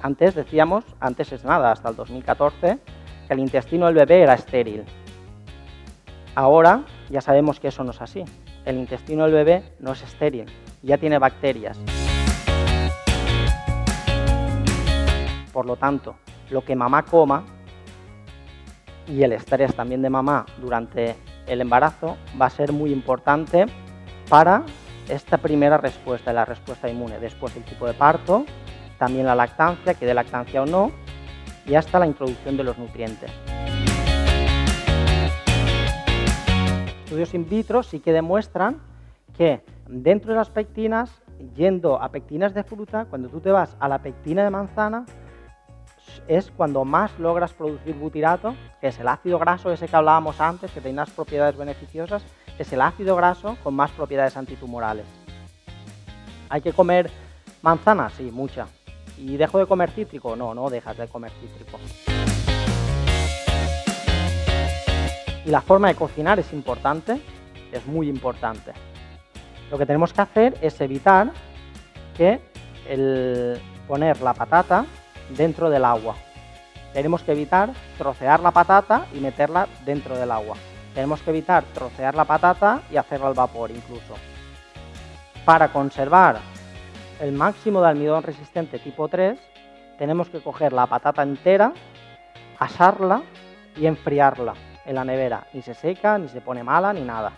Antes decíamos, antes es nada, hasta el 2014, que el intestino del bebé era estéril. Ahora ya sabemos que eso no es así. El intestino del bebé no es estéril, ya tiene bacterias. Por lo tanto, lo que mamá coma y el estrés también de mamá durante el embarazo va a ser muy importante para esta primera respuesta, la respuesta inmune. Después el tipo de parto, también la lactancia, que dé lactancia o no, y hasta la introducción de los nutrientes. Estudios in vitro sí que demuestran que dentro de las pectinas, yendo a pectinas de fruta, cuando tú te vas a la pectina de manzana, es cuando más logras producir butirato, que es el ácido graso ese que hablábamos antes, que tiene unas propiedades beneficiosas, es el ácido graso con más propiedades antitumorales. ¿Hay que comer manzana? Sí, mucha. ¿Y dejo de comer cítrico? No, no dejas de comer cítrico. Y la forma de cocinar es importante, es muy importante. Lo que tenemos que hacer es evitar que poner la patata dentro del agua. Tenemos que evitar trocear la patata y meterla dentro del agua. Tenemos que evitar trocear la patata y hacerla al vapor incluso. Para conservar el máximo de almidón resistente tipo 3, tenemos que coger la patata entera, asarla y enfriarla en la nevera. Ni se seca, ni se pone mala, ni nada.